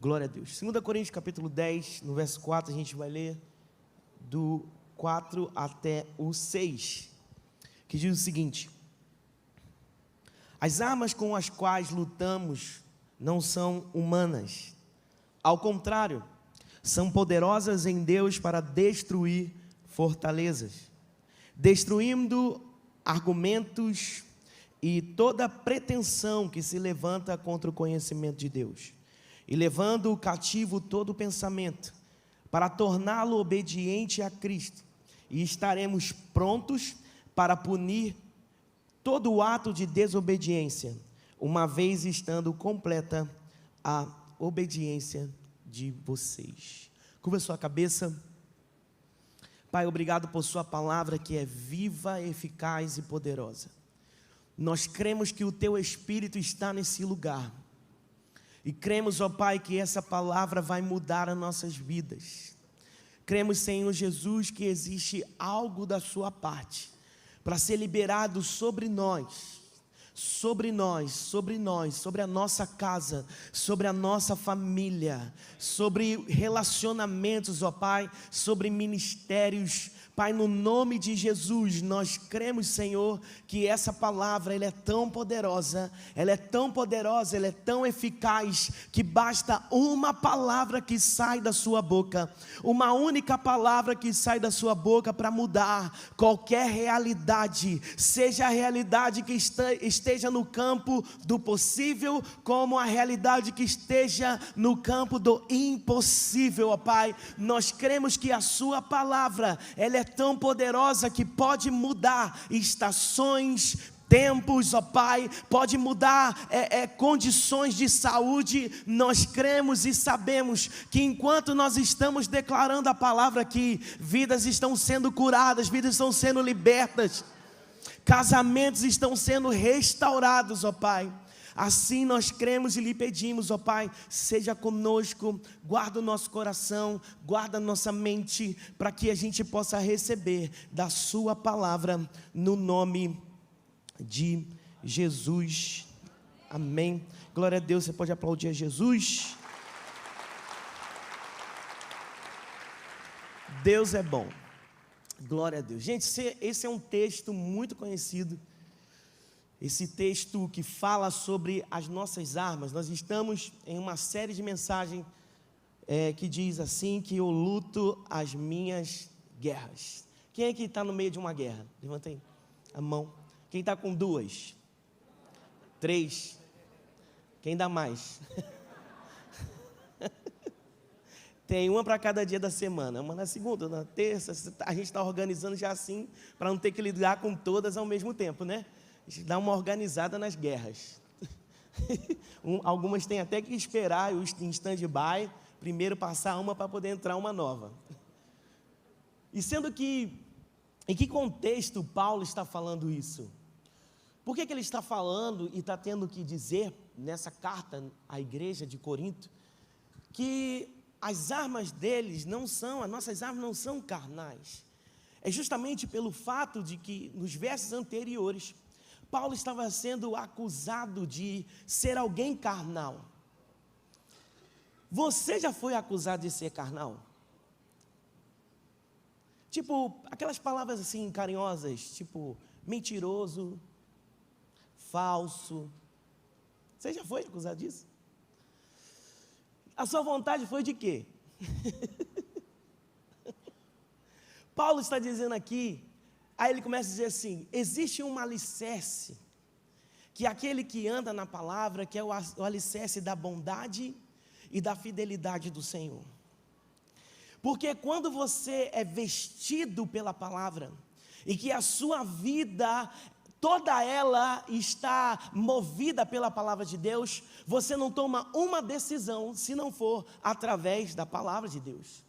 Glória a Deus. 2 Coríntios capítulo 10, no verso 4, a gente vai ler do 4 até o 6, que diz o seguinte: as armas com as quais lutamos não são humanas, ao contrário, são poderosas em Deus para destruir fortalezas, destruindo argumentos e toda pretensão que se levanta contra o conhecimento de Deus, e levando cativo todo pensamento, para torná-lo obediente a Cristo, e estaremos prontos para punir todo o ato de desobediência, uma vez estando completa a obediência de vocês. Curva sua cabeça. Pai, obrigado por sua palavra que é viva, eficaz e poderosa. Nós cremos que o teu Espírito está nesse lugar. E cremos, ó Pai, que essa palavra vai mudar as nossas vidas. Cremos, Senhor Jesus, que existe algo da sua parte para ser liberado sobre nós, sobre a nossa casa, sobre a nossa família, sobre relacionamentos, ó Pai, sobre ministérios. Pai, no nome de Jesus, nós cremos, Senhor, que essa palavra, ela é tão poderosa, ela é tão eficaz, que basta uma palavra que sai da sua boca, uma única palavra que sai da sua boca para mudar qualquer realidade, seja a realidade que esteja no campo do possível, como a realidade que esteja no campo do impossível, ó Pai. Nós cremos que a sua palavra, ela é tão poderosa que pode mudar estações, tempos, ó Pai, pode mudar condições de saúde. Nós cremos e sabemos que enquanto nós estamos declarando a palavra aqui, vidas estão sendo curadas, vidas estão sendo libertas, casamentos estão sendo restaurados, ó Pai. Assim nós cremos e lhe pedimos, ó Pai, seja conosco, guarda o nosso coração, guarda a nossa mente, para que a gente possa receber da sua palavra, no nome de Jesus, amém. Glória a Deus. Você pode aplaudir a Jesus. Deus é bom, glória a Deus. Gente, esse é um texto muito conhecido. Esse texto que fala sobre as nossas armas. Nós estamos em uma série de mensagens que diz assim, que eu luto as minhas guerras. Quem é que está no meio de uma guerra? Levanta aí a mão. Quem está com 2? 3? Quem dá mais? Tem uma para cada dia da semana. Uma na segunda, na terça. A gente está organizando já assim, para não ter que lidar com todas ao mesmo tempo, né? A gente dá uma organizada nas guerras. Algumas têm até que esperar em stand-by, primeiro passar uma para poder entrar uma nova. E sendo que, em que contexto Paulo está falando isso? Por que ele está falando e está tendo que dizer nessa carta à igreja de Corinto que as armas deles as nossas armas não são carnais? É justamente pelo fato de que nos versos anteriores Paulo estava sendo acusado de ser alguém carnal. Você já foi acusado de ser carnal? Tipo, aquelas palavras assim carinhosas, tipo mentiroso, falso. Você já foi acusado disso? A sua vontade foi de quê? Paulo está dizendo aqui. Aí ele começa a dizer assim: existe um alicerce, que é aquele que anda na palavra, que é o alicerce da bondade e da fidelidade do Senhor. Porque quando você é vestido pela palavra, e que a sua vida, toda ela está movida pela palavra de Deus, você não toma uma decisão, se não for através da palavra de Deus.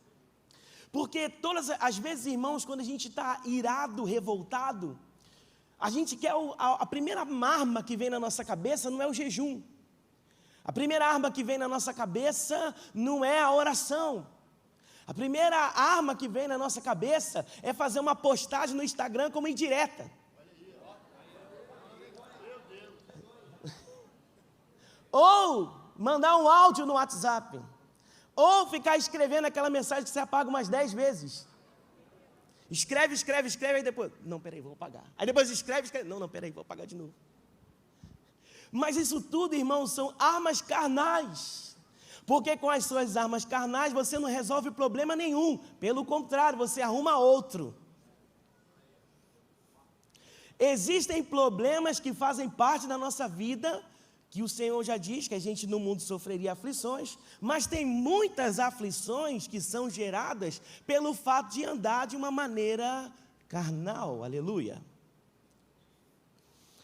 Porque todas as vezes, irmãos, quando a gente está irado, revoltado, a gente quer a primeira arma que vem na nossa cabeça não é o jejum. A primeira arma que vem na nossa cabeça não é a oração. A primeira arma que vem na nossa cabeça é fazer uma postagem no Instagram como indireta. Ou mandar um áudio no WhatsApp. Ou ficar escrevendo aquela mensagem que você apaga umas 10 vezes. Escreve, aí depois, não, peraí, vou apagar. Aí depois escreve, não, peraí, vou apagar de novo. Mas isso tudo, irmãos, são armas carnais. Porque com as suas armas carnais você não resolve problema nenhum. Pelo contrário, você arruma outro. Existem problemas que fazem parte da nossa vida, que o Senhor já diz que a gente no mundo sofreria aflições, mas tem muitas aflições que são geradas pelo fato de andar de uma maneira carnal, aleluia.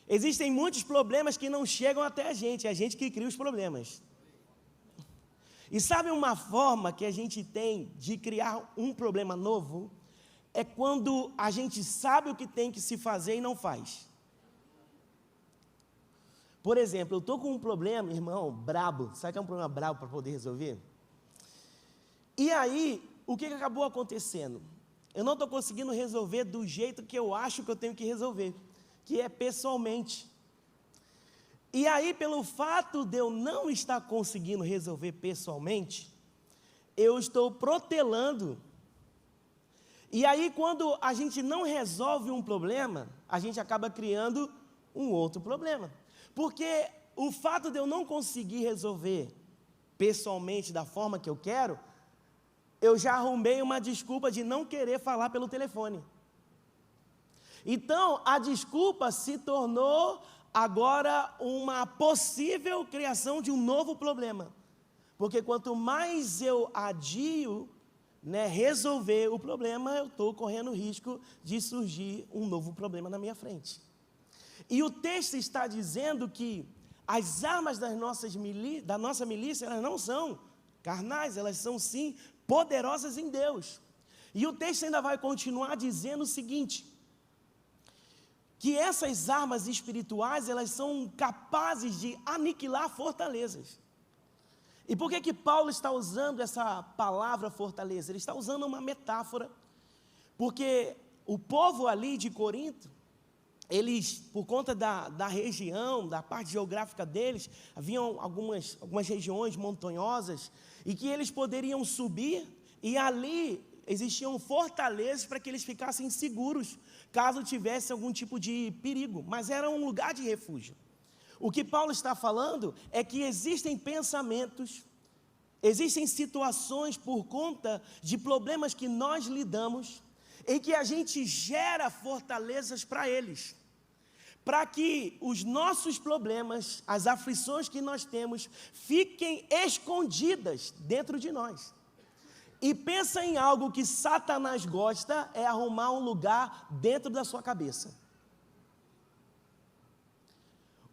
Existem muitos problemas que não chegam até a gente que cria os problemas. E sabe uma forma que a gente tem de criar um problema novo? É quando a gente sabe o que tem que se fazer e não faz. Por exemplo, eu estou com um problema, irmão, brabo. Sabe que é um problema brabo para poder resolver? E aí, o que acabou acontecendo? Eu não estou conseguindo resolver do jeito que eu acho que eu tenho que resolver, que é pessoalmente. E aí, pelo fato de eu não estar conseguindo resolver pessoalmente, eu estou protelando. E aí, quando a gente não resolve um problema, a gente acaba criando um outro problema. Porque o fato de eu não conseguir resolver pessoalmente da forma que eu quero, eu já arrumei uma desculpa de não querer falar pelo telefone. Então, a desculpa se tornou agora uma possível criação de um novo problema. Porque quanto mais eu adio, resolver o problema, eu estou correndo o risco de surgir um novo problema na minha frente. E o texto está dizendo que as armas da nossa milícia, elas não são carnais, elas são sim poderosas em Deus. E o texto ainda vai continuar dizendo o seguinte, que essas armas espirituais, elas são capazes de aniquilar fortalezas. E por que Paulo está usando essa palavra fortaleza? Ele está usando uma metáfora, porque o povo ali de Corinto, eles, por conta da região, da parte geográfica deles, haviam algumas regiões montanhosas, e que eles poderiam subir, e ali existiam fortalezas para que eles ficassem seguros, caso tivesse algum tipo de perigo, mas era um lugar de refúgio. O que Paulo está falando é que existem pensamentos, existem situações por conta de problemas que nós lidamos, em que a gente gera fortalezas para eles, para que os nossos problemas, as aflições que nós temos, fiquem escondidas dentro de nós. E pensa em algo que Satanás gosta, é arrumar um lugar dentro da sua cabeça.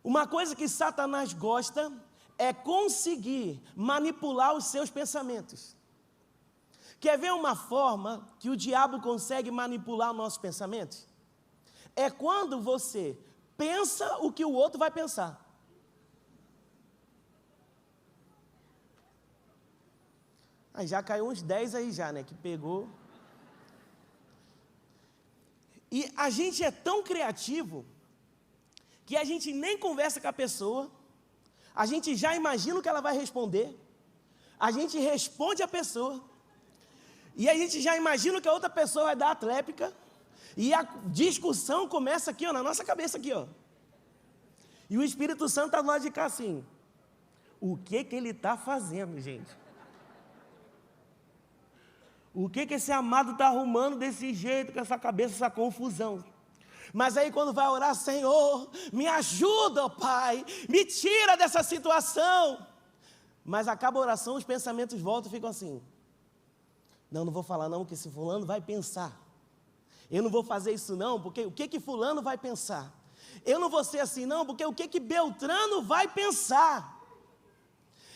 Uma coisa que Satanás gosta é conseguir manipular os seus pensamentos. Quer ver uma forma que o diabo consegue manipular os nossos pensamentos? É quando você pensa o que o outro vai pensar. Aí já caiu uns 10 aí já, que pegou. E a gente é tão criativo que a gente nem conversa com a pessoa, a gente já imagina o que ela vai responder, a gente responde a pessoa, e a gente já imagina o que a outra pessoa vai dar a tréplica, e a discussão começa aqui, na nossa cabeça aqui, E o Espírito Santo está do lado de cá assim, o que ele está fazendo, gente? O que esse amado está arrumando desse jeito, com essa cabeça, essa confusão? Mas aí quando vai orar, Senhor, me ajuda, ó Pai, me tira dessa situação. Mas acaba a oração, os pensamentos voltam e ficam assim, não vou falar não, porque esse fulano vai pensar. Eu não vou fazer isso não, porque o que fulano vai pensar? Eu não vou ser assim não, porque o que Beltrano vai pensar?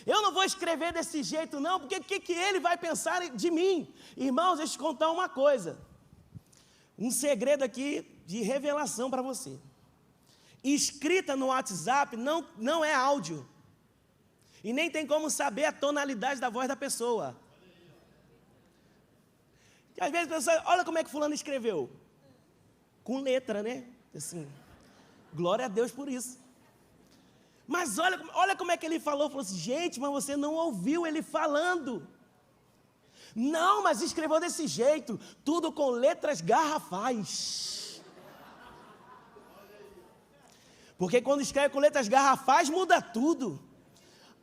Eu não vou escrever desse jeito não, porque o que ele vai pensar de mim? Irmãos, deixa eu te contar uma coisa. Um segredo aqui de revelação para você. Escrita no WhatsApp não é áudio. E nem tem como saber a tonalidade da voz da pessoa. Às vezes a pessoa, olha como é que fulano escreveu. Com letra, Assim, glória a Deus por isso. Mas olha como é que ele falou assim, gente, mas você não ouviu ele falando. Não, mas escreveu desse jeito, tudo com letras garrafais. Porque quando escreve com letras garrafais, muda tudo.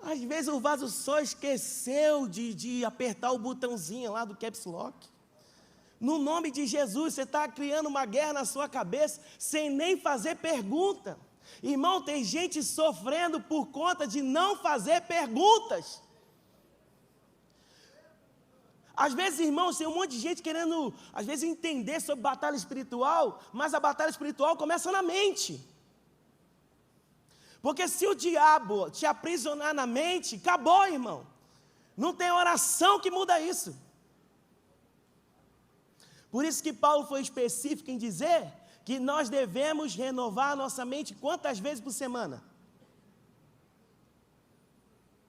Às vezes o vaso só esqueceu de apertar o botãozinho lá do caps lock. No nome de Jesus, você está criando uma guerra na sua cabeça, sem nem fazer pergunta. Irmão, tem gente sofrendo por conta de não fazer perguntas. Às vezes, irmãos, tem um monte de gente querendo, às vezes, entender sobre batalha espiritual, mas a batalha espiritual começa na mente. Porque se o diabo te aprisionar na mente, acabou, irmão. Não tem oração que muda isso. Por isso que Paulo foi específico em dizer que nós devemos renovar a nossa mente quantas vezes por semana?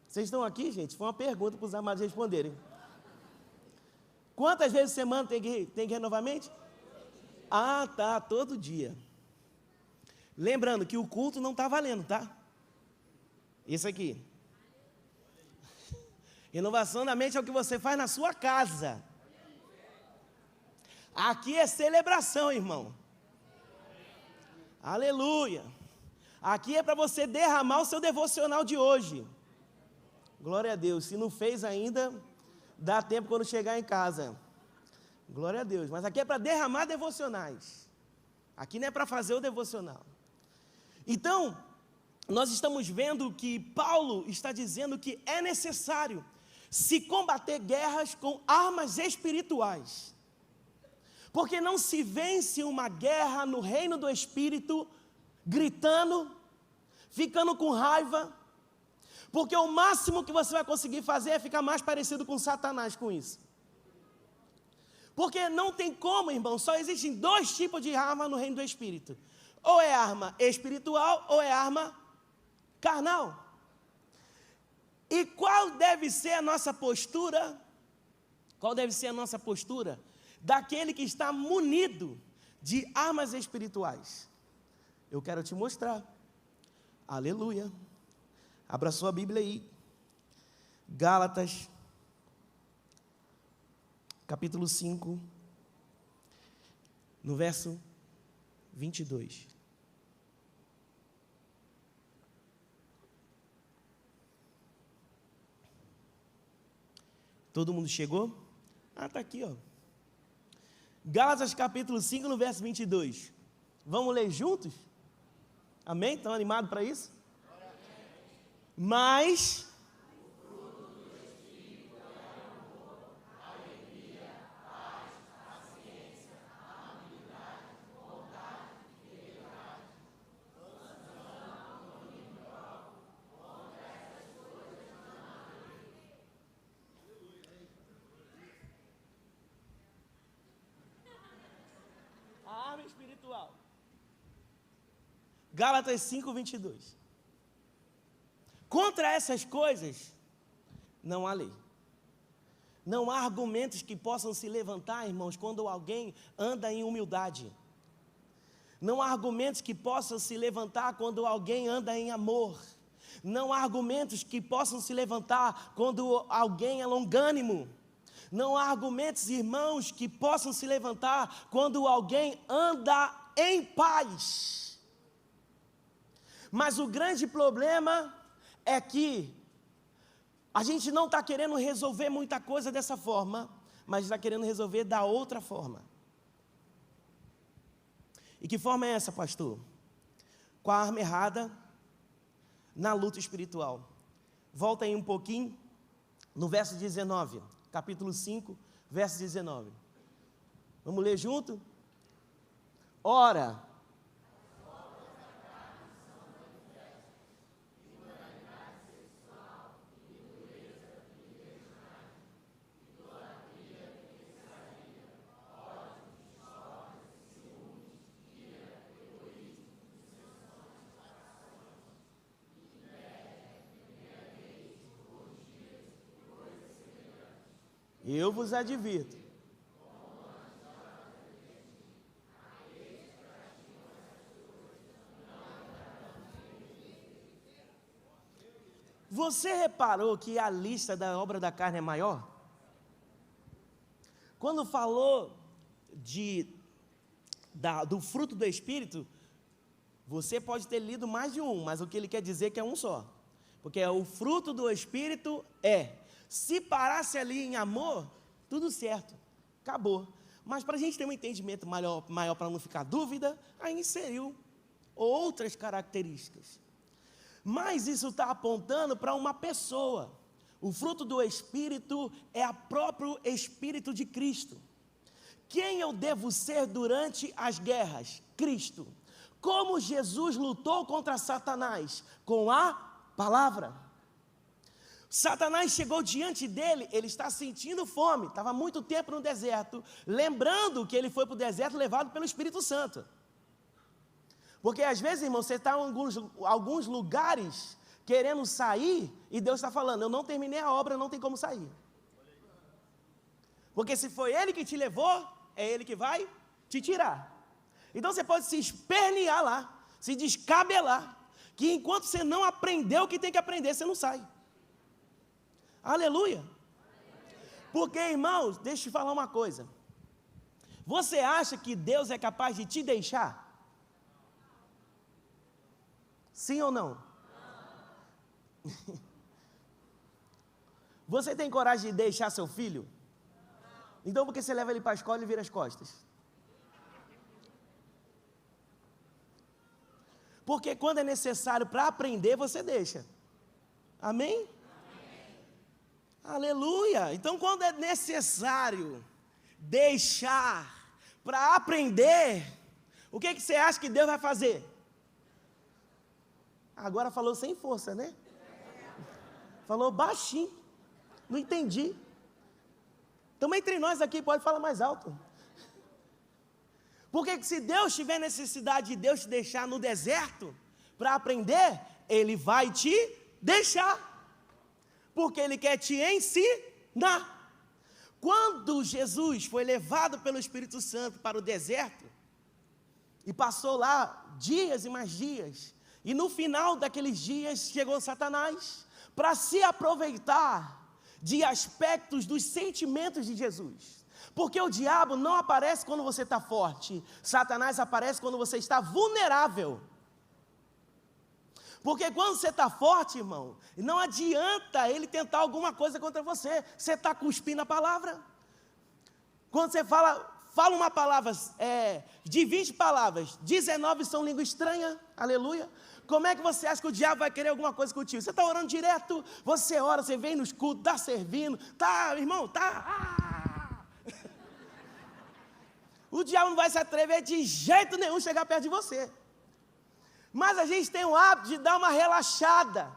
Vocês estão aqui, gente? Foi uma pergunta para os amados responderem. Quantas vezes por semana tem que renovar a mente? Ah, tá, todo dia. Lembrando que o culto não está valendo, tá? Isso aqui. Renovação da mente é o que você faz na sua casa. Aqui é celebração, irmão. Aleluia. Aqui é para você derramar o seu devocional de hoje. Glória a Deus. Se não fez ainda, dá tempo quando chegar em casa. Glória a Deus. Mas aqui é para derramar devocionais. Aqui não é para fazer o devocional. Então, nós estamos vendo que Paulo está dizendo que é necessário se combater guerras com armas espirituais. Porque não se vence uma guerra no reino do Espírito, gritando, ficando com raiva, porque o máximo que você vai conseguir fazer é ficar mais parecido com Satanás com isso. Porque não tem como, irmão, só existem dois tipos de arma no reino do Espírito. Ou é arma espiritual, ou é arma carnal. E qual deve ser a nossa postura? Qual deve ser a nossa postura daquele que está munido de armas espirituais? Eu quero te mostrar. Aleluia. Abra sua Bíblia aí. Gálatas, capítulo 5, no verso 22. Todo mundo chegou? Ah, está aqui, ó. Gálatas capítulo 5, no verso 22. Vamos ler juntos? Amém? Estão animados para isso? Mas a arma espiritual. Gálatas 5, 22. Contra essas coisas, não há lei. Não há argumentos que possam se levantar, irmãos, quando alguém anda em humildade. Não há argumentos que possam se levantar quando alguém anda em amor. Não há argumentos que possam se levantar quando alguém é longânimo. Não há argumentos, irmãos, que possam se levantar quando alguém anda em paz. Mas o grande problema é que a gente não está querendo resolver muita coisa dessa forma, mas está querendo resolver da outra forma. E que forma é essa, pastor? Com a arma errada na luta espiritual. Volta aí um pouquinho, no verso 19, capítulo 5, verso 19. Vamos ler junto? Ora, eu vos advirto. Você reparou que a lista da obra da carne é maior? quando falou do fruto do Espírito, você pode ter lido mais de um, mas o que ele quer dizer é que é um só. Porque o fruto do Espírito se parasse ali em amor, tudo certo, acabou. Mas para a gente ter um entendimento maior para não ficar dúvida, aí inseriu outras características. Mas isso está apontando para uma pessoa. O fruto do Espírito é o próprio Espírito de Cristo. Quem eu devo ser durante as guerras? Cristo. Como Jesus lutou contra Satanás? Com a palavra. Satanás chegou diante dele, ele está sentindo fome, estava muito tempo no deserto, lembrando que ele foi para o deserto levado pelo Espírito Santo. Porque às vezes, irmão, você está em alguns lugares querendo sair e Deus está falando, eu não terminei a obra, não tem como sair. Porque se foi Ele que te levou, é Ele que vai te tirar. Então você pode se espernear lá, se descabelar, que enquanto você não aprendeu o que tem que aprender, você não sai. Aleluia. Porque, irmãos, deixa eu te falar uma coisa. Você acha que Deus é capaz de te deixar? Sim ou não? Você tem coragem de deixar seu filho? Então por que você leva ele para a escola e vira as costas? Porque quando é necessário para aprender, você deixa. Amém? Aleluia! Então quando é necessário deixar para aprender, o que você acha que Deus vai fazer? Agora falou sem força, né? Falou baixinho. Não entendi. Também entre nós aqui pode falar mais alto. Porque se Deus tiver necessidade de Deus te deixar no deserto para aprender, Ele vai te deixar. Porque Ele quer te ensinar. Quando Jesus foi levado pelo Espírito Santo para o deserto, e passou lá dias e mais dias, e no final daqueles dias chegou Satanás para se aproveitar de aspectos dos sentimentos de Jesus. Porque o diabo não aparece quando você está forte, Satanás aparece quando você está vulnerável. Porque quando você está forte, irmão, não adianta ele tentar alguma coisa contra você, você está cuspindo a palavra. Quando você fala uma palavra, de 20 palavras, 19 são língua estranha, aleluia. Como é que você acha que o diabo vai querer alguma coisa contigo? Você está orando direto, você ora, você vem nos cultos, está servindo, irmão, O diabo não vai se atrever de jeito nenhum a chegar perto de você. Mas a gente tem o hábito de dar uma relaxada.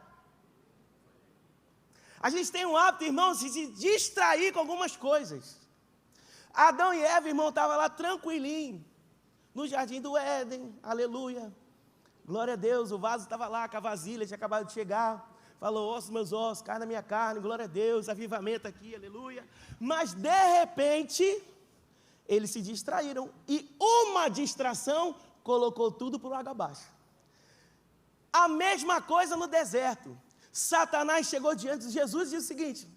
A gente tem o hábito, irmão, de se distrair com algumas coisas. Adão e Eva, irmão, estavam lá tranquilinho, no jardim do Éden, aleluia. Glória a Deus, o vaso estava lá, com a vasilha, tinha acabado de chegar. Falou, ossos meus ossos, carne da minha carne, glória a Deus, avivamento aqui, aleluia. Mas de repente, eles se distraíram. E uma distração colocou tudo por água abaixo. A mesma coisa no deserto. Satanás chegou diante de Jesus e disse o seguinte,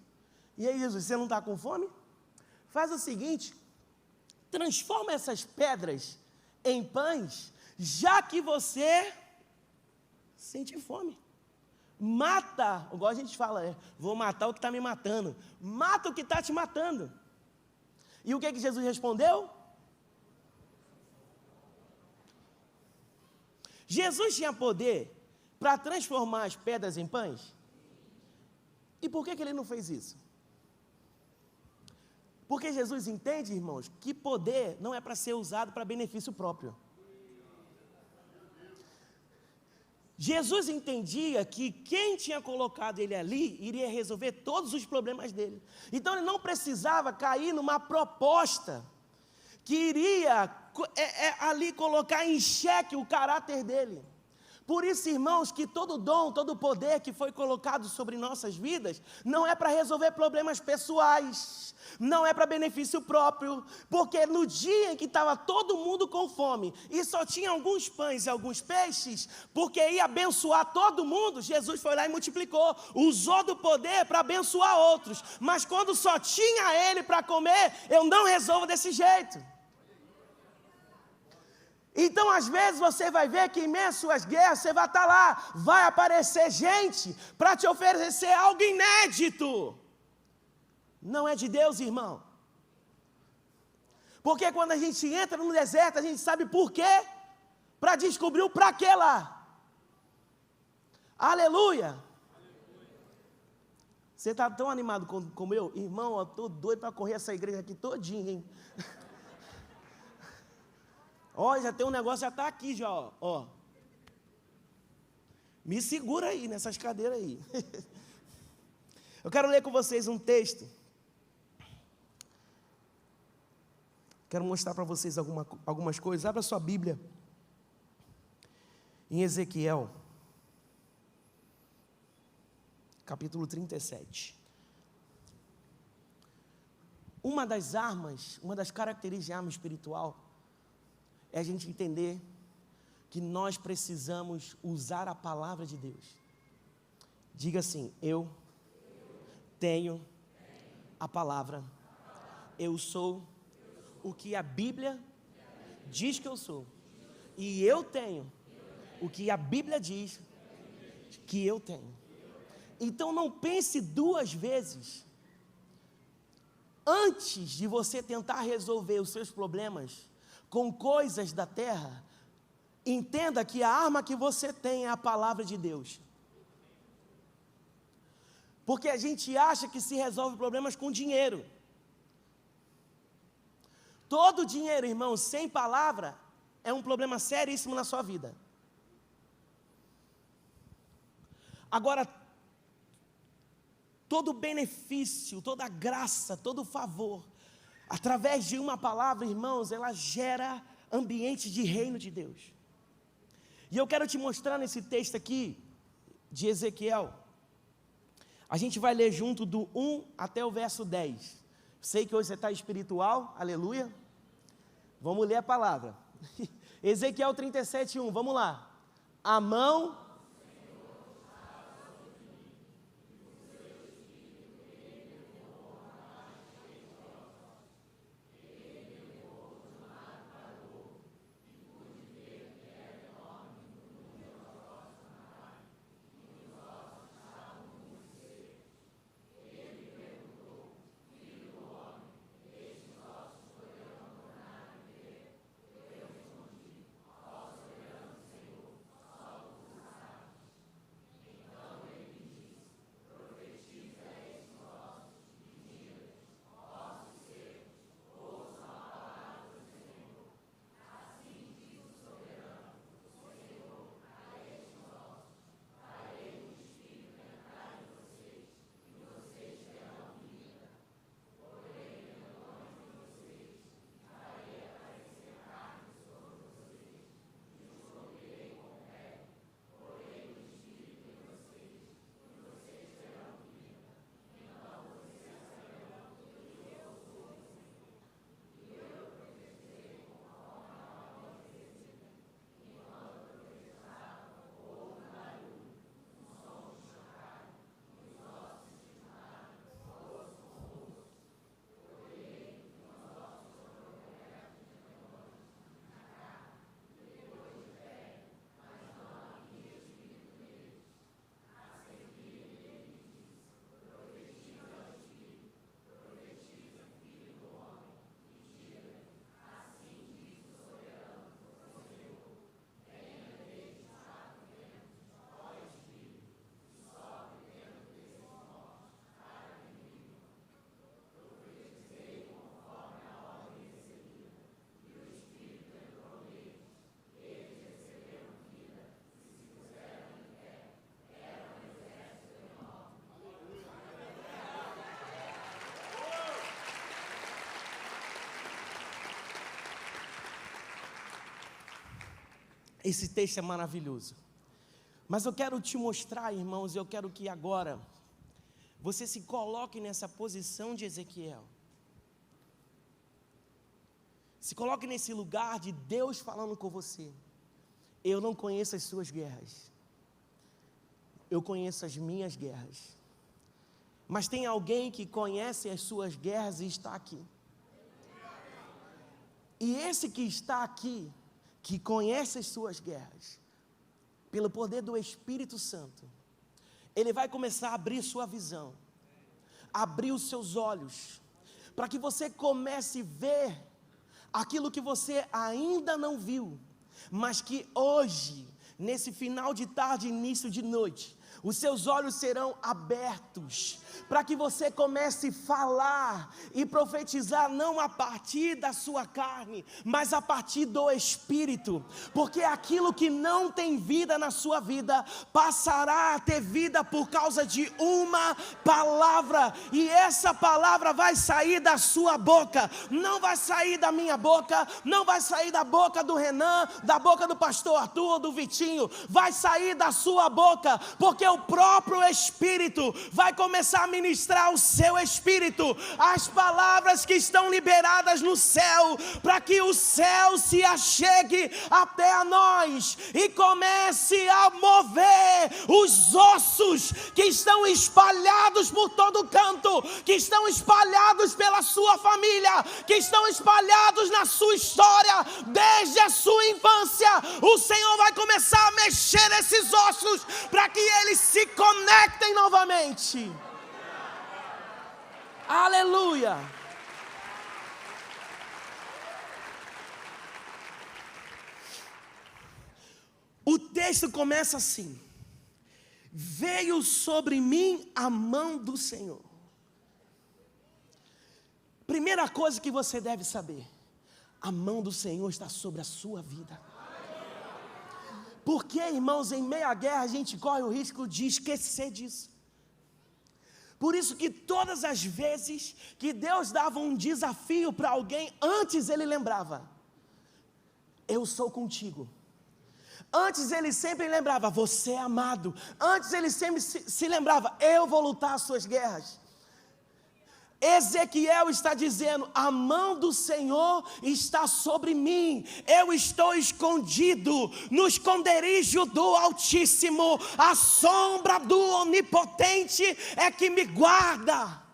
e aí Jesus, você não está com fome? Faz o seguinte, transforma essas pedras em pães, já que você sente fome. Mata, igual a gente fala, vou matar o que está me matando. Mata o que está te matando. E o que Jesus respondeu? Jesus tinha poder para transformar as pedras em pães? E por que ele não fez isso? Porque Jesus entende, irmãos, que poder não é para ser usado para benefício próprio. Jesus entendia que quem tinha colocado ele ali iria resolver todos os problemas dele. Então ele não precisava cair numa proposta que iria ali colocar em xeque o caráter dele. Por isso, irmãos, que todo dom, todo poder que foi colocado sobre nossas vidas, não é para resolver problemas pessoais, não é para benefício próprio, porque no dia em que estava todo mundo com fome, e só tinha alguns pães e alguns peixes, porque ia abençoar todo mundo, Jesus foi lá e multiplicou, usou do poder para abençoar outros, mas quando só tinha ele para comer, eu não resolvo desse jeito. Então, às vezes, você vai ver que em meio às suas guerras, você vai estar lá, vai aparecer gente para te oferecer algo inédito. Não é de Deus, irmão. Porque quando a gente entra no deserto, a gente sabe por quê, para descobrir o para quê lá. Aleluia. Você está tão animado como eu? Irmão, eu estou doido para correr essa igreja aqui todinha, hein? Ó, já tem um negócio, já está aqui já, ó. Me segura aí, nessas cadeiras aí. Eu quero ler com vocês um texto. Quero mostrar para vocês algumas coisas. Abra sua Bíblia. Em Ezequiel. Capítulo 37. Uma das armas, uma das características de arma espiritual, é a gente entender que nós precisamos usar a palavra de Deus. Diga assim: eu tenho a palavra. Eu sou o que a Bíblia diz que eu sou. E eu tenho o que a Bíblia diz que eu tenho. Então não pense duas vezes antes de você tentar resolver os seus problemas com coisas da terra. Entenda que a arma que você tem é a palavra de Deus. Porque a gente acha que se resolve problemas com dinheiro. Todo dinheiro, irmão, sem palavra, é um problema seríssimo na sua vida. Agora, todo benefício, toda graça, todo favor, através de uma palavra, irmãos, ela gera ambiente de reino de Deus. E eu quero te mostrar nesse texto aqui, de Ezequiel. A gente vai ler junto do 1 até o verso 10. Sei que hoje você está espiritual, aleluia. Vamos ler a palavra. Ezequiel 37, 1, vamos lá. A mão... Esse texto é maravilhoso. Mas eu quero te mostrar, irmãos, eu quero que agora você se coloque nessa posição de Ezequiel. Se coloque nesse lugar de Deus falando com você. Eu não conheço as suas guerras. Eu conheço as minhas guerras. Mas tem alguém que conhece as suas guerras e está aqui. E esse que está aqui, que conhece as suas guerras, pelo poder do Espírito Santo, ele vai começar a abrir sua visão, abrir os seus olhos, para que você comece a ver aquilo que você ainda não viu, mas que hoje, nesse final de tarde, início de noite, os seus olhos serão abertos, para que você comece a falar e profetizar não a partir da sua carne, mas a partir do Espírito, porque aquilo que não tem vida na sua vida, passará a ter vida por causa de uma palavra, e essa palavra vai sair da sua boca, não vai sair da minha boca, não vai sair da boca do Renan, da boca do pastor Arthur ou do Vitinho, vai sair da sua boca, porque o próprio Espírito vai começar a ministrar o seu espírito, as palavras que estão liberadas no céu, para que o céu se achegue até a nós e comece a mover os ossos que estão espalhados por todo canto, que estão espalhados pela sua família, que estão espalhados na sua história, desde a sua infância. O Senhor vai começar a mexer esses ossos, para que eles se conectem novamente. Aleluia! O texto começa assim: veio sobre mim a mão do Senhor. Primeira coisa que você deve saber: a mão do Senhor está sobre a sua vida. Porque, irmãos, em meio à guerra a gente corre o risco de esquecer disso. Por isso que todas as vezes que Deus dava um desafio para alguém, antes ele lembrava: eu sou contigo. Antes ele sempre lembrava: você é amado. Antes ele sempre se lembrava: eu vou lutar as suas guerras. Ezequiel está dizendo: a mão do Senhor está sobre mim, eu estou escondido no esconderijo do Altíssimo, a sombra do Onipotente é que me guarda.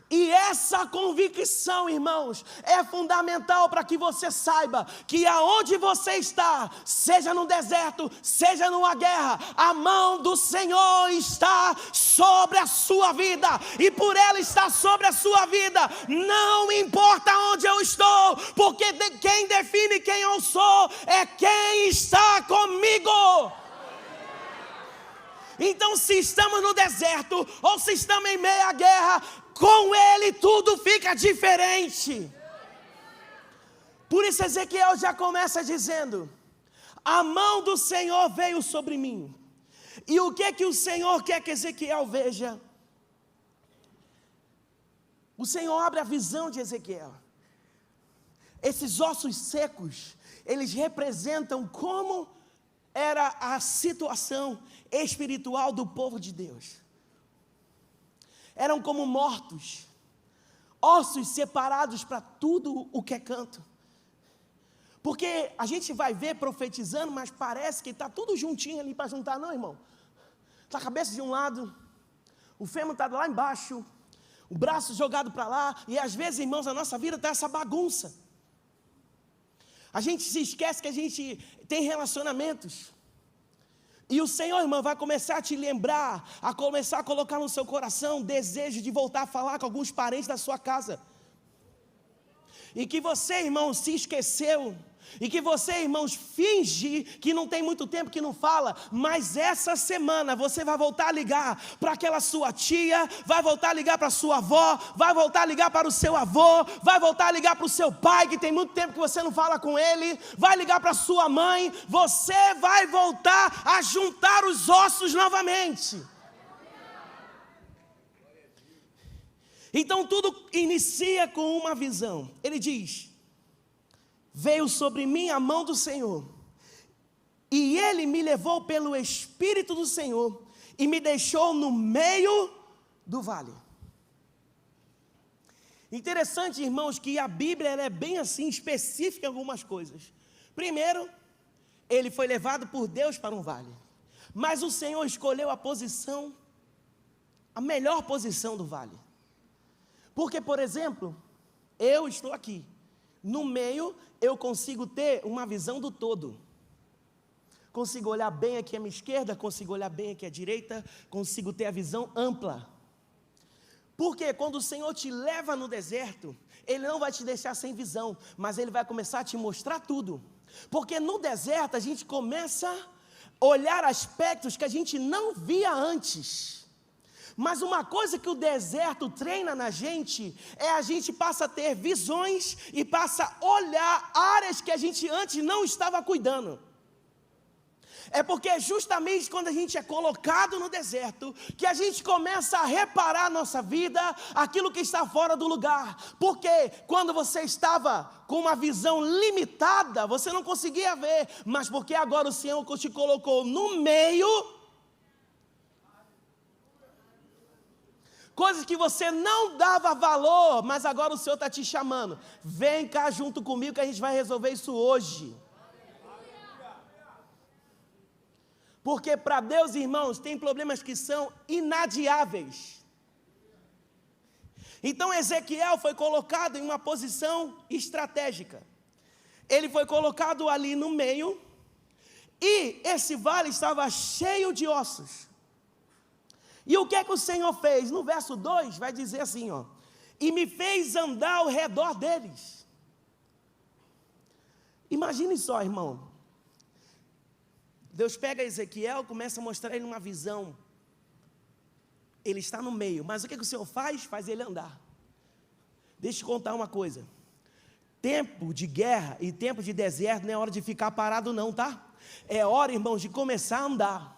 E essa convicção, irmãos, é fundamental para que você saiba que aonde você está, seja no deserto, seja numa guerra, a mão do Senhor está sobre a sua vida, e por ela estar sobre a sua vida, não importa onde eu estou, porque quem define quem eu sou é quem está comigo. Então, se estamos no deserto, ou se estamos em meio à guerra, com ele tudo fica diferente. Por isso Ezequiel já começa dizendo: a mão do Senhor veio sobre mim. E o que o Senhor quer que Ezequiel veja? O Senhor abre a visão de Ezequiel. Esses ossos secos, eles representam como era a situação espiritual do povo de Deus. Eram como mortos, ossos separados para tudo o que é canto. Porque a gente vai ver profetizando, mas parece que está tudo juntinho ali para juntar. Não, irmão. Está a cabeça de um lado, o fêmur está lá embaixo, o braço jogado para lá, e às vezes, irmãos, a nossa vida está essa bagunça. A gente se esquece que a gente tem relacionamentos. E o Senhor, irmão, vai começar a te lembrar, a começar a colocar no seu coração desejo de voltar a falar com alguns parentes da sua casa. E que você, irmão, se esqueceu. E que você, irmãos, finge que não tem muito tempo que não fala, mas essa semana você vai voltar a ligar para aquela sua tia, vai voltar a ligar para a sua avó, vai voltar a ligar para o seu avô, vai voltar a ligar para o seu pai, que tem muito tempo que você não fala com ele, vai ligar para a sua mãe, você vai voltar a juntar os ossos novamente. Então tudo inicia com uma visão. Ele diz: veio sobre mim a mão do Senhor, E ele me levou pelo Espírito do Senhor e me deixou no meio do vale. Interessante, irmãos, que a Bíblia ela é bem assim, específica em algumas coisas. Primeiro, ele foi levado por Deus para um vale. Mas o Senhor escolheu a posição, a melhor posição do vale. Porque, por exemplo, eu estou aqui. No meio, eu consigo ter uma visão do todo. Consigo olhar bem aqui à minha esquerda, consigo olhar bem aqui à direita, consigo ter a visão ampla. Porque quando o Senhor te leva no deserto, Ele não vai te deixar sem visão, mas Ele vai começar a te mostrar tudo. Porque no deserto a gente começa a olhar aspectos que a gente não via antes. Mas uma coisa que o deserto treina na gente, a gente passa a ter visões e passa a olhar áreas que a gente antes não estava cuidando. É porque justamente quando a gente é colocado no deserto, que a gente começa a reparar a nossa vida, aquilo que está fora do lugar. Porque quando você estava com uma visão limitada, você não conseguia ver. Mas porque agora o Senhor te colocou no meio, coisas que você não dava valor, mas agora o Senhor está te chamando. Vem cá junto comigo que a gente vai resolver isso hoje. Porque para Deus, irmãos, tem problemas que são inadiáveis. Então Ezequiel foi colocado em uma posição estratégica. Ele foi colocado ali no meio, e esse vale estava cheio de ossos. E o que é que o Senhor fez? No verso 2 vai dizer assim, ó: e me fez andar ao redor deles. Imagine só, irmão. Deus pega Ezequiel, começa a mostrar ele uma visão. Ele está no meio, mas o que o Senhor faz? Faz ele andar. Deixa eu te contar uma coisa. Tempo de guerra e tempo de deserto não é hora de ficar parado não, tá? É hora, irmãos, de começar a andar.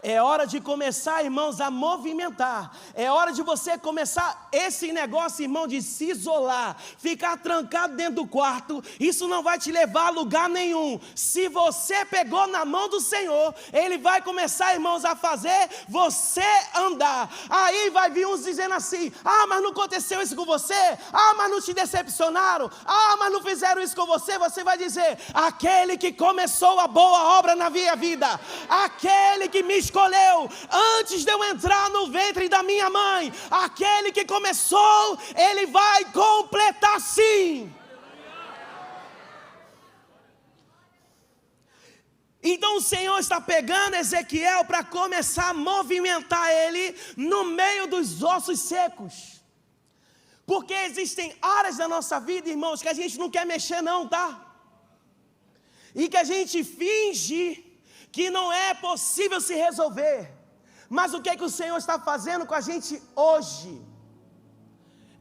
É hora de começar, irmãos, a movimentar. É hora de você começar esse negócio, irmão, de se isolar, ficar trancado dentro do quarto. Isso não vai te levar a lugar nenhum. Se você pegou na mão do Senhor, Ele vai começar, irmãos, a fazer você andar. Aí vai vir uns dizendo assim: ah, mas não aconteceu isso com você? Ah, mas não te decepcionaram? Ah, mas não fizeram isso com você? Você vai dizer: aquele que começou a boa obra na minha vida, aquele que me escolheu antes de eu entrar no ventre da minha mãe, aquele que começou, Ele vai completar sim. Então o Senhor está pegando Ezequiel para começar a movimentar ele no meio dos ossos secos. Porque existem áreas da nossa vida, irmãos, que a gente não quer mexer não, tá? E que a gente finge que não é possível se resolver. Mas o que é que o Senhor está fazendo com a gente hoje?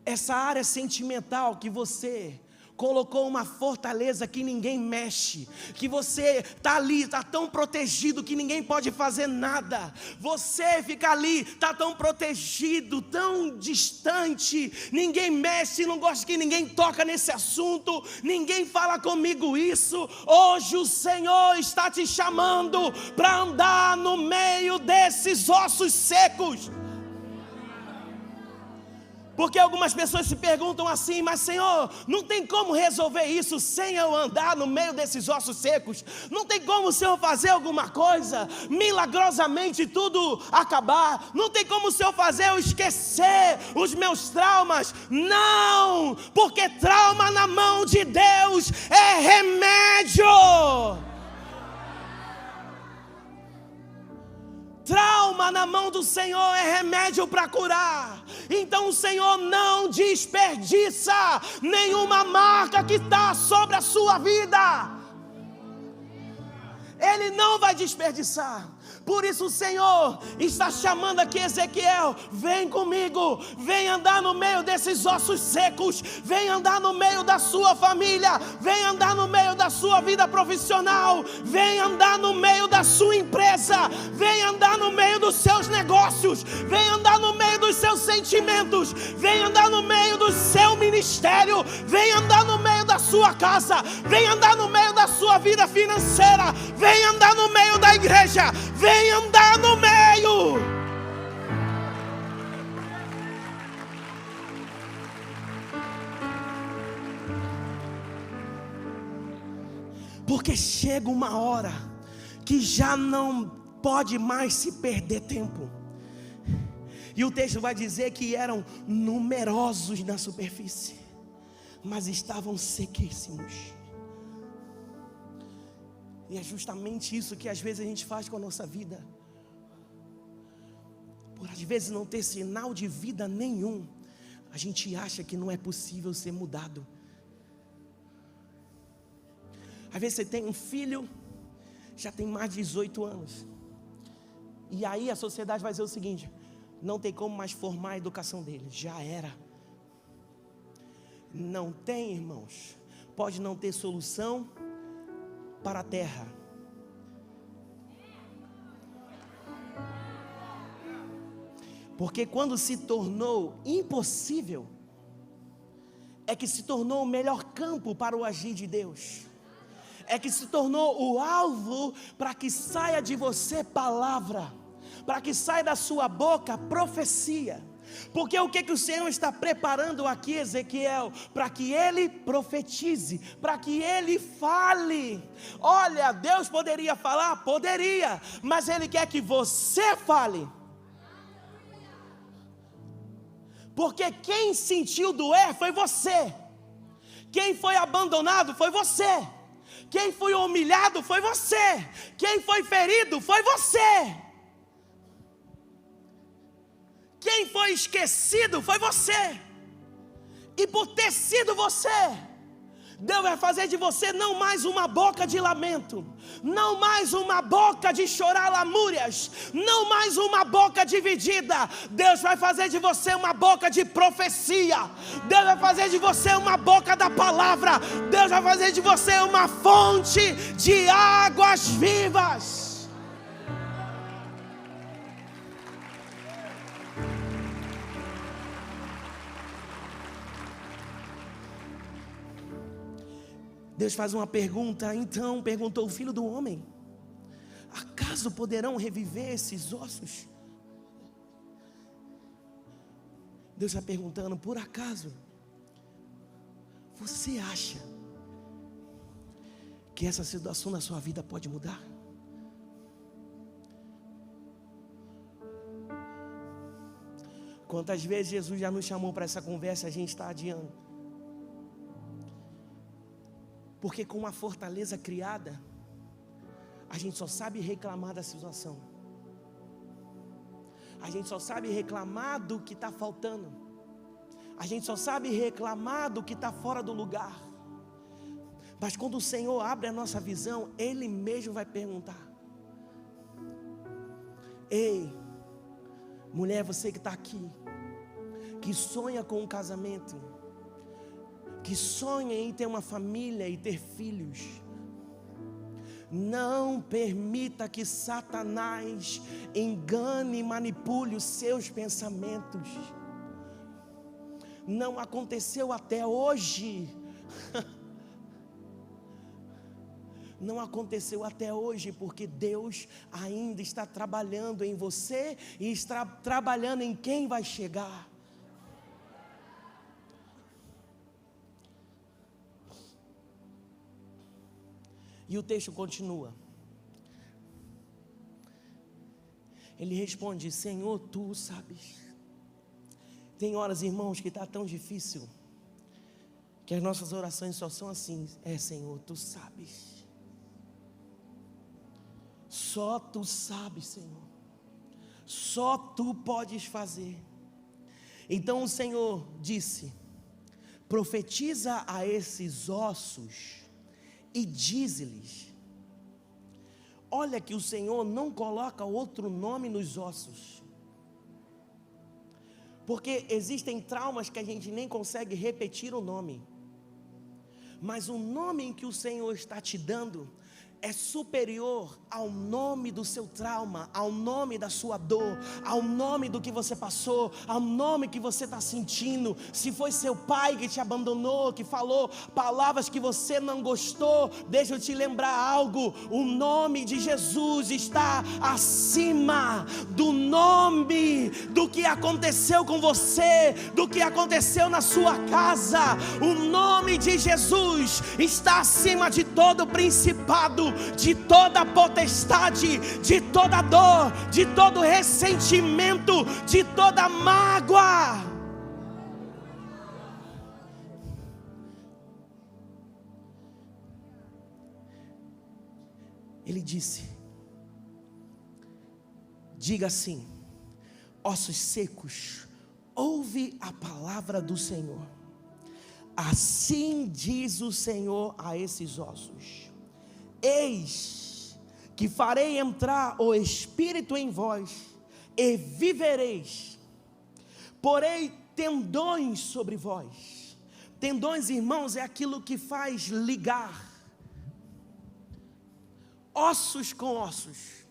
Essa área sentimental que você colocou uma fortaleza que ninguém mexe, que você está ali, está tão protegido que ninguém pode fazer nada. Você fica ali, está tão protegido, tão distante, ninguém mexe, não gosta que ninguém toca nesse assunto, ninguém fala comigo isso. Hoje o Senhor está te chamando para andar no meio desses ossos secos. Porque algumas pessoas se perguntam assim: mas Senhor, não tem como resolver isso sem eu andar no meio desses ossos secos? Não tem como o Senhor fazer alguma coisa, milagrosamente tudo acabar? Não tem como o Senhor fazer eu esquecer os meus traumas? Não, porque trauma na mão de Deus é remédio. Trauma na mão do Senhor é remédio para curar. Então o Senhor não desperdiça nenhuma marca que está sobre a sua vida. Ele não vai desperdiçar. Por isso o Senhor está chamando aqui Ezequiel: vem comigo, vem andar no meio desses ossos secos, vem andar no meio da sua família, vem andar no meio da sua vida profissional, vem andar no meio da sua empresa, vem andar no meio dos seus negócios, vem andar no meio dos seus sentimentos, vem andar no meio do seu ministério, vem andar no meio da sua casa, vem andar no meio da sua sua vida financeira, vem andar no meio da igreja, vem andar no meio. Porque chega uma hora que já não pode mais se perder tempo. E o texto vai dizer que eram numerosos na superfície, mas estavam sequíssimos. E é justamente isso que às vezes a gente faz com a nossa vida. Por às vezes não ter sinal de vida nenhum, a gente acha que não é possível ser mudado. Às vezes você tem um filho, já tem mais de 18 anos. E aí a sociedade vai dizer o seguinte: não tem como mais formar a educação dele, já era. Não tem, irmãos. Pode não ter solução para a terra. Porque quando se tornou impossível, é que se tornou o melhor campo para o agir de Deus. É que se tornou o alvo para que saia de você palavra, para que saia da sua boca profecia. Porque o que o Senhor está preparando aqui, Ezequiel? Para que ele profetize, para que ele fale. Olha, Deus poderia falar? Poderia, mas Ele quer que você fale. Porque quem sentiu doer foi você. Quem foi abandonado foi você. Quem foi humilhado foi você. Quem foi ferido foi você. Quem foi esquecido foi você. E por ter sido você, Deus vai fazer de você não mais uma boca de lamento, não mais uma boca de chorar lamúrias, não mais uma boca dividida. Deus vai fazer de você uma boca de profecia. Deus vai fazer de você uma boca da palavra. Deus vai fazer de você uma fonte de águas vivas. Deus faz uma pergunta, então perguntou o filho do homem: acaso poderão reviver esses ossos? Deus está perguntando: por acaso você acha que essa situação na sua vida pode mudar? Quantas vezes Jesus já nos chamou para essa conversa, a gente está adiando. Porque com uma fortaleza criada, a gente só sabe reclamar da situação. A gente só sabe reclamar do que está faltando. A gente só sabe reclamar do que está fora do lugar. Mas quando o Senhor abre a nossa visão, Ele mesmo vai perguntar: ei, mulher, você que está aqui, que sonha com um casamento, que sonha em ter uma família e ter filhos, não permita que Satanás engane e manipule os seus pensamentos. Não aconteceu até hoje. Não aconteceu até hoje, porque Deus ainda está trabalhando em você e está trabalhando em quem vai chegar. E o texto continua. Ele responde: Senhor, Tu sabes. Tem horas, irmãos, que está tão difícil, que as nossas orações só são assim: Senhor, Tu sabes. Só Tu sabes, Senhor. Só Tu podes fazer. Então o Senhor disse: profetiza a esses ossos e dize-lhes. Olha que o Senhor não coloca outro nome nos ossos, porque existem traumas que a gente nem consegue repetir o nome, mas o nome em que o Senhor está te dando é superior ao nome do seu trauma, ao nome da sua dor, ao nome do que você passou, ao nome que você está sentindo. Se foi seu pai que te abandonou, que falou palavras que você não gostou, deixa eu te lembrar algo: o nome de Jesus está acima do nome, do que aconteceu com você, do que aconteceu na sua casa. O nome de Jesus está acima de todo principado, de toda potestade, de toda dor, de todo ressentimento, de toda mágoa. Ele disse: diga assim: ossos secos, ouve a palavra do Senhor. Assim diz o Senhor a esses ossos: eis que farei entrar o Espírito em vós, e vivereis. Porei tendões sobre vós. Tendões, irmãos, é aquilo que faz ligar ossos com ossos.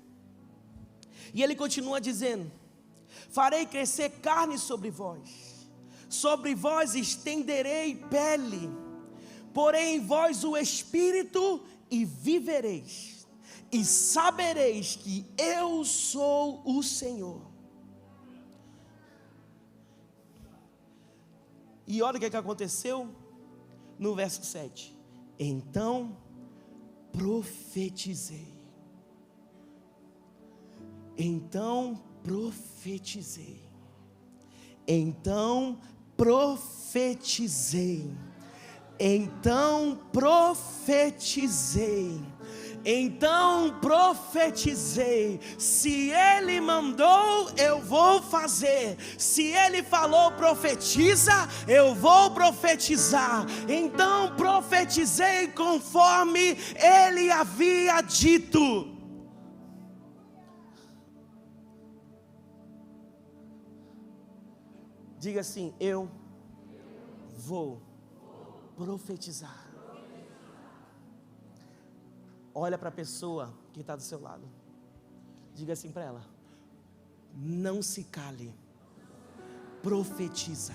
E ele continua dizendo: farei crescer carne sobre vós estenderei pele, porém em vós o Espírito, e vivereis, e sabereis que eu sou o Senhor. E olha o que aconteceu no verso 7: então profetizei. Então profetizei. Então profetizei. Então profetizei. Então profetizei. Se Ele mandou, eu vou fazer. Se Ele falou profetiza, eu vou profetizar. Então profetizei conforme Ele havia dito. Diga assim: eu vou profetizar. Olha para a pessoa que está do seu lado. Diga assim para ela: não se cale, profetiza.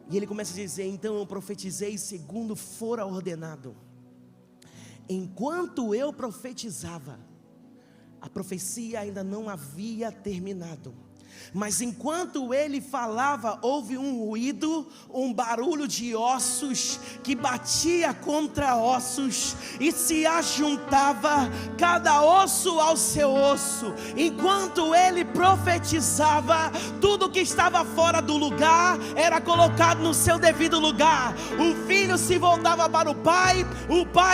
E ele começa a dizer: então eu profetizei segundo fora ordenado. Enquanto eu profetizava, a profecia ainda não havia terminado. Mas enquanto ele falava, houve um ruído, um barulho de ossos que batia contra ossos e se ajuntava cada osso ao seu osso. Enquanto ele profetizava, tudo que estava fora do lugar era colocado no seu devido lugar. O filho se voltava para o pai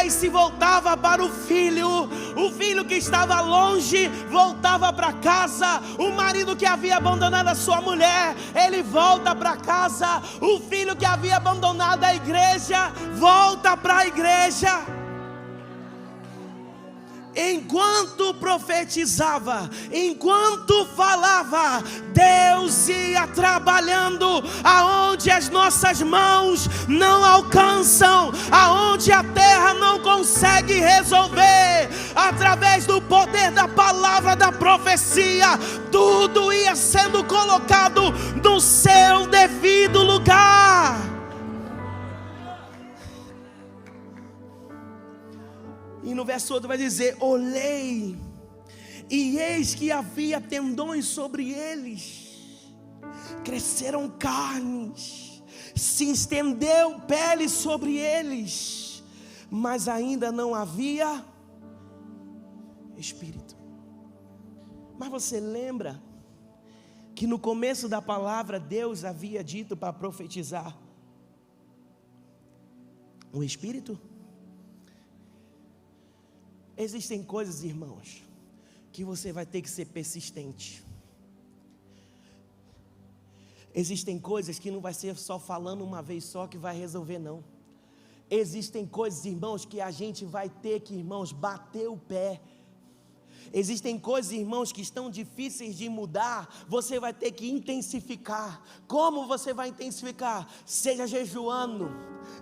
se voltava para o filho que estava longe voltava para casa, o marido que havia abandonado a sua mulher, ele volta para casa, o filho que havia abandonado a igreja, volta para a igreja. Enquanto profetizava, enquanto falava, Deus ia trabalhando aonde as nossas mãos não alcançam, aonde a terra não consegue resolver. Através do poder da palavra da profecia, tudo ia sendo colocado no seu devido lugar. E no verso 8 vai dizer: olhei, e eis que havia tendões sobre eles, cresceram carnes, se estendeu pele sobre eles, mas ainda não havia espírito. Mas você lembra que no começo da palavra Deus havia dito para profetizar o espírito? Existem coisas, irmãos, que você vai ter que ser persistente. Existem coisas que não vai ser só falando uma vez só que vai resolver, não. Existem coisas, irmãos, que a gente vai ter que, irmãos, bater o pé. Existem coisas, irmãos, que estão difíceis de mudar. Você vai ter que intensificar. Como você vai intensificar? Seja jejuando,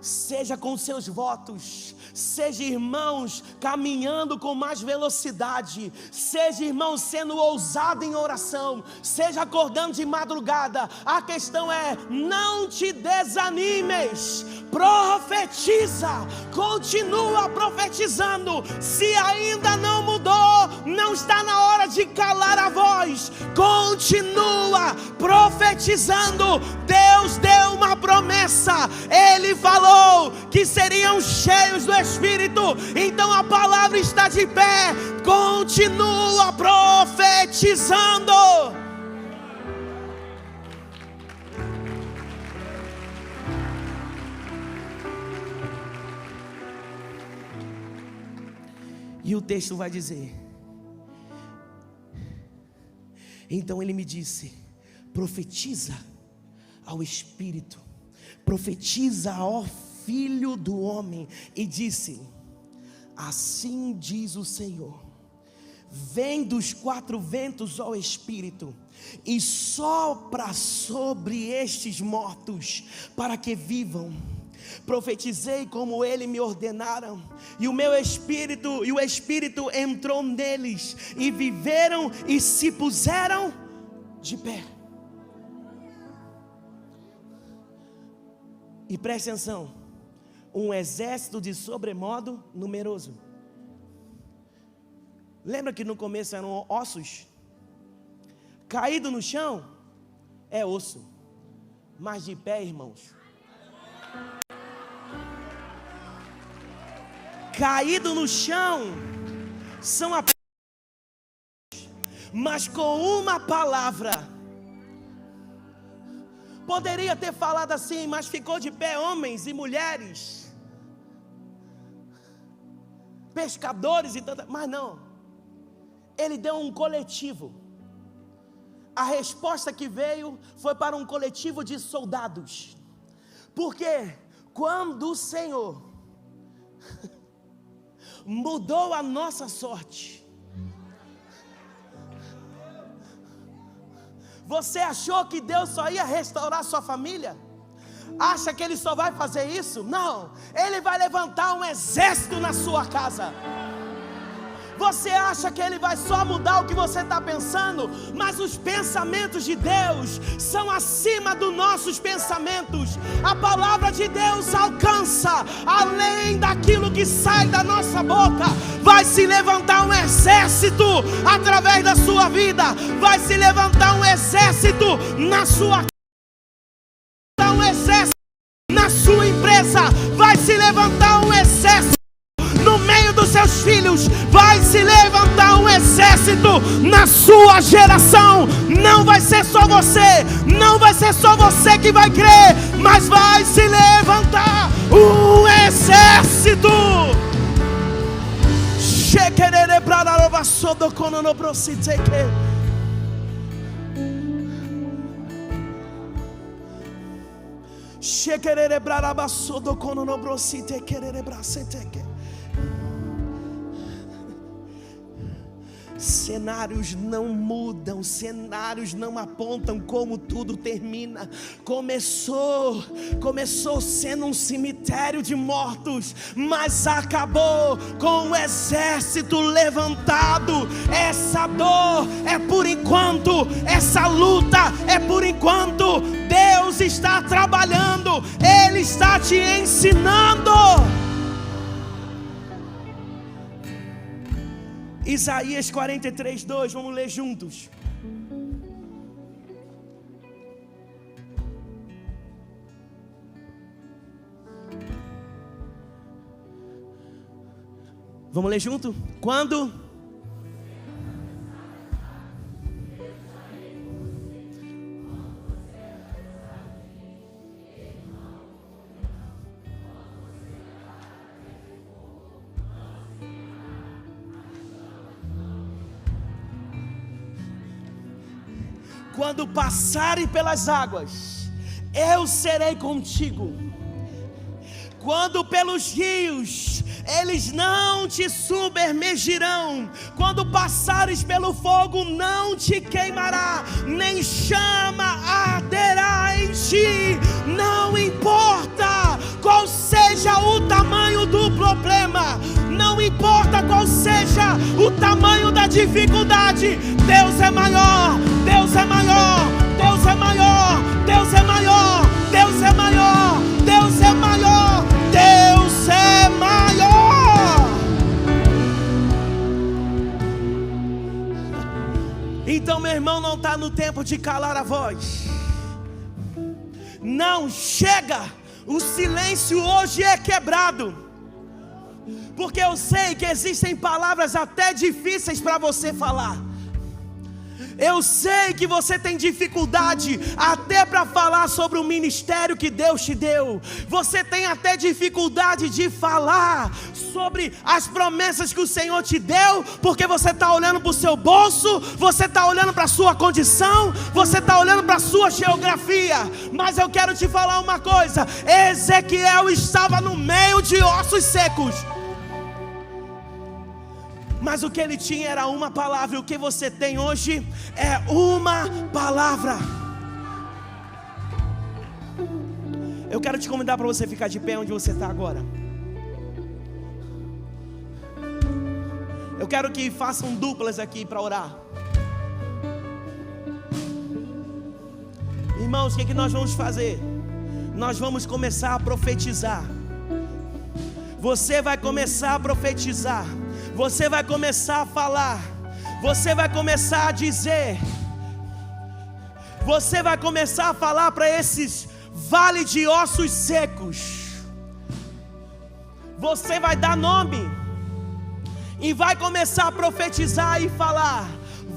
seja com seus votos, seja, irmãos, caminhando com mais velocidade, seja, irmãos, sendo ousado em oração, seja acordando de madrugada. A questão é: não te desanimes, profetiza, continua profetizando. Se ainda não mudou, não está na hora de calar a voz, continua profetizando. Deus deu uma promessa, Ele falou que seriam cheios do Espírito, então a palavra está de pé. Continua profetizando. E o texto vai dizer: então ele me disse: profetiza ao Espírito, profetiza ao Filho do Homem, e disse: assim diz o Senhor, vem dos quatro ventos, ó Espírito, e sopra sobre estes mortos, para que vivam. Profetizei como ele me ordenaram, e o Espírito entrou neles, e viveram e se puseram de pé. E preste atenção: um exército de sobremodo numeroso. Lembra que no começo eram ossos? Caído no chão é osso, mas de pé, irmãos, caído no chão são apenas, mas com uma palavra. Poderia ter falado assim, mas ficou de pé homens e mulheres, pescadores e tanta, mas não. Ele deu um coletivo. A resposta que veio foi para um coletivo de soldados. Porque quando o Senhor mudou a nossa sorte, você achou que Deus só ia restaurar sua família? Acha que Ele só vai fazer isso? Não, Ele vai levantar um exército na sua casa. Você acha que Ele vai só mudar o que você está pensando? Mas os pensamentos de Deus são acima dos nossos pensamentos. A palavra de Deus alcança além daquilo que sai da nossa boca. Vai se levantar um exército através da sua vida. Vai se levantar um exército na sua casa, um exército na sua empresa. Vai se levantar um exército no meio dos seus filhos. Vai se levantar um exército na sua geração. Não vai ser só você, não vai ser só você que vai crer, mas vai se levantar um exército. Cenários não mudam, cenários não apontam como tudo termina. Começou sendo um cemitério de mortos, mas acabou com o exército levantado. Essa dor é por enquanto, essa luta é por enquanto. Deus está trabalhando, Ele está te ensinando. Isaías 43:2, vamos ler juntos. Vamos ler junto? Quando passarem pelas águas, eu serei contigo. Quando pelos rios, eles não te submergirão. Quando passares pelo fogo, não te queimará, nem chama arderá em ti. Não importa qual seja o tamanho do problema, não importa qual seja o tamanho da dificuldade, Deus é maior, Deus é maior, Deus é maior, Deus é maior, Deus é maior, Deus é maior, Deus é maior. Então, meu irmão, não está no tempo de calar a voz. Não, chega. O silêncio hoje é quebrado, porque eu sei que existem palavras até difíceis para você falar. Eu sei que você tem dificuldade até para falar sobre o ministério que Deus te deu. Você tem até dificuldade de falar sobre as promessas que o Senhor te deu, porque você está olhando para o seu bolso, você está olhando para a sua condição, você está olhando para a sua geografia. Mas eu quero te falar uma coisa: Ezequiel estava no meio de ossos secos, mas o que ele tinha era uma palavra. E o que você tem hoje é uma palavra. Eu quero te convidar para você ficar de pé onde você está agora. Eu quero que façam duplas aqui para orar. Irmãos, o que nós vamos fazer? Nós vamos começar a profetizar. Você vai começar a profetizar. Você vai começar a falar. Você vai começar a dizer. Você vai começar a falar para esses vales de ossos secos. Você vai dar nome e vai começar a profetizar e falar: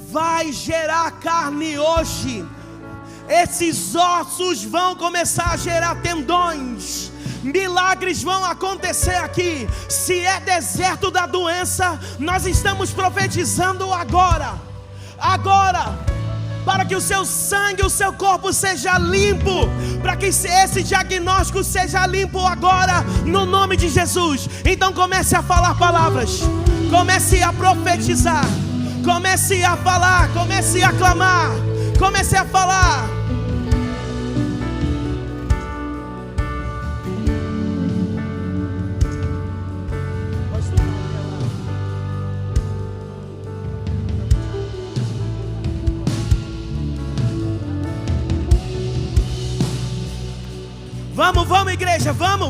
vai gerar carne hoje. Esses ossos vão começar a gerar tendões. Milagres vão acontecer aqui. Se é deserto da doença, nós estamos profetizando agora. Agora, para que o seu sangue, o seu corpo seja limpo, para que esse diagnóstico seja limpo agora, no nome de Jesus. Então comece a falar palavras, comece a profetizar, comece a falar, comece a clamar, comece a falar. Vamos igreja, vamos.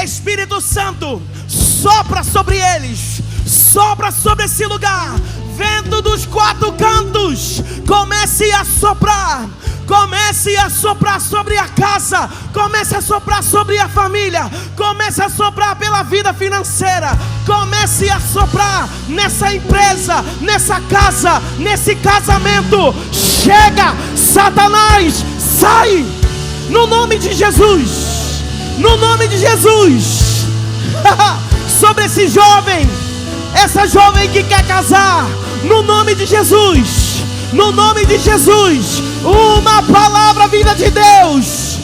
Espírito Santo, sopra sobre eles, sopra sobre esse lugar. Vento dos quatro cantos, comece a soprar. Comece a soprar sobre a casa, comece a soprar sobre a família, comece a soprar pela vida financeira, comece a soprar nessa empresa, nessa casa, nesse casamento. Chega, Satanás, sai, no nome de Jesus, no nome de Jesus. Sobre esse jovem, essa jovem que quer casar, no nome de Jesus. No nome de Jesus, uma palavra vinda de Deus.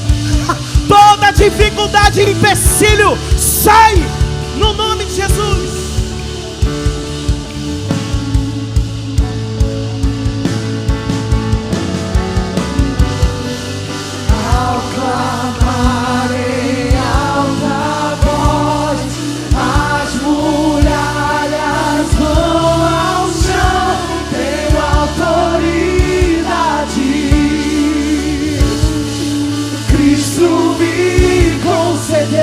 Toda dificuldade e empecilho sai, no nome de Jesus. Ao clamar em alta voz, as muralhas vão ao chão. Tenho autoridade, Cristo me concedeu,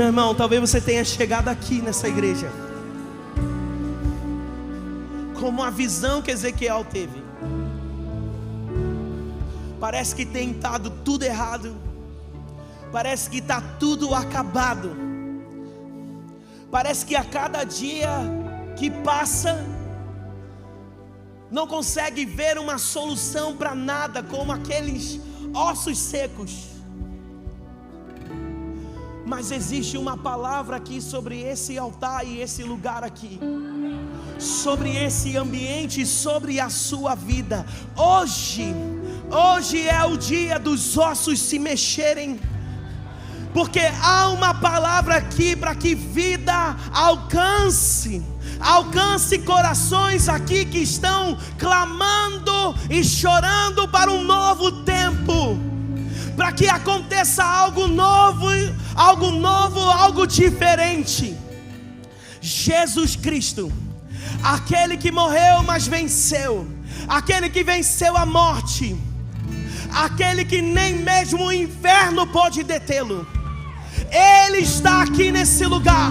Meu irmão, talvez você tenha chegado aqui nessa igreja como a visão que Ezequiel teve. Parece que tem estado tudo errado. Parece que está tudo acabado. Parece que a cada dia que passa não consegue ver uma solução para nada, como aqueles ossos secos. Mas existe uma palavra aqui sobre esse altar e esse lugar aqui, sobre esse ambiente, sobre a sua vida. Hoje é o dia dos ossos se mexerem, porque há uma palavra aqui para que vida alcance corações aqui que estão clamando e chorando para um novo tempo, para que aconteça algo novo, algo diferente. Jesus Cristo, aquele que morreu mas venceu, aquele que venceu a morte, aquele que nem mesmo o inferno pode detê-lo, Ele está aqui nesse lugar.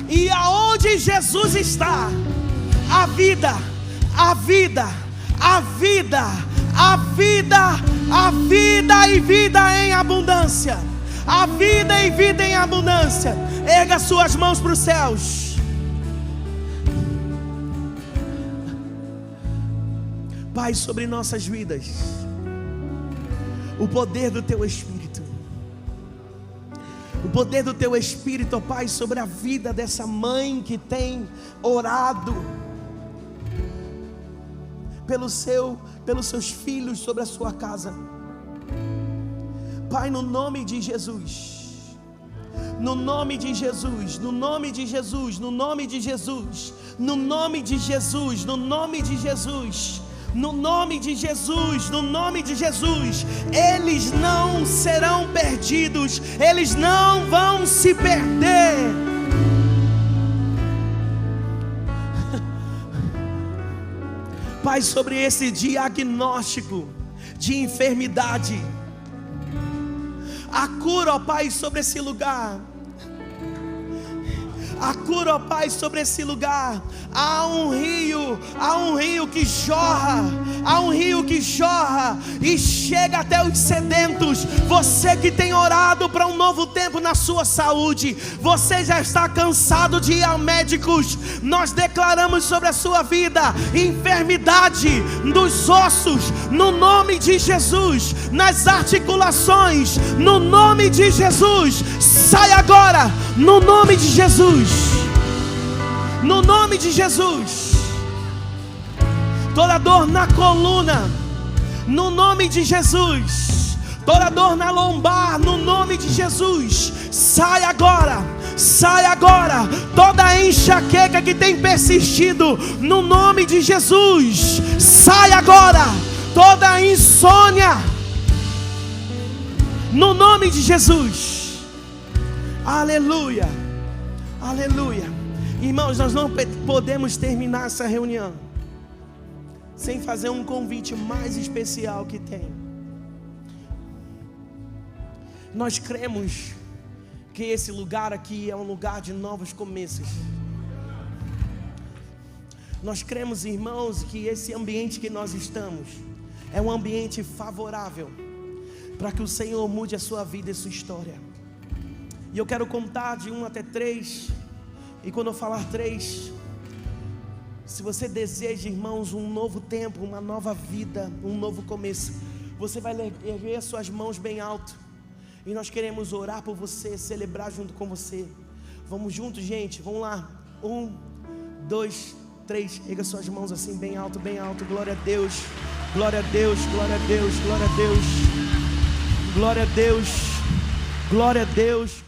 E aonde Jesus está, a vida e vida em abundância. A vida e vida em abundância. Erga suas mãos para os céus. Pai, sobre nossas vidas, o poder do Teu Espírito. O poder do Teu Espírito, ó Pai, sobre a vida dessa mãe que tem orado pelos seus filhos, sobre a sua casa. Pai, no nome de Jesus, no nome de Jesus, no nome de Jesus, no nome de Jesus, no nome de Jesus, no nome de Jesus, no nome de Jesus, no nome de Jesus, eles não serão perdidos, eles não vão se perder. Pai, sobre esse diagnóstico de enfermidade, a cura, ó Pai, sobre esse lugar. A cura, ó Pai, sobre esse lugar. Há um rio que jorra, e chega até os sedentos. Você que tem orado para um novo tempo na sua saúde, você já está cansado de ir a médicos. Nós declaramos sobre a sua vida enfermidade dos ossos, no nome de Jesus, nas articulações, no nome de Jesus. Sai agora, no nome de Jesus. No nome de Jesus. Toda dor na coluna, no nome de Jesus. Toda dor na lombar, no nome de Jesus. Sai agora, sai agora. Toda enxaqueca que tem persistido, no nome de Jesus. Sai agora. Toda insônia, no nome de Jesus. Aleluia, aleluia. Irmãos, nós não podemos terminar essa reunião sem fazer um convite mais especial que tem. Nós cremos que esse lugar aqui é um lugar de novos começos. Nós cremos, irmãos, que esse ambiente que nós estamos é um ambiente favorável para que o Senhor mude a sua vida e sua história. E eu quero contar de 1 até 3. E quando eu falar 3, se você deseja, irmãos, um novo tempo, uma nova vida, um novo começo, você vai erguer as suas mãos bem alto. E nós queremos orar por você, celebrar junto com você. Vamos juntos, gente, vamos lá. 1, 2, 3, erga suas mãos assim bem alto, bem alto. Glória a Deus, glória a Deus, glória a Deus, glória a Deus, glória a Deus, glória a Deus.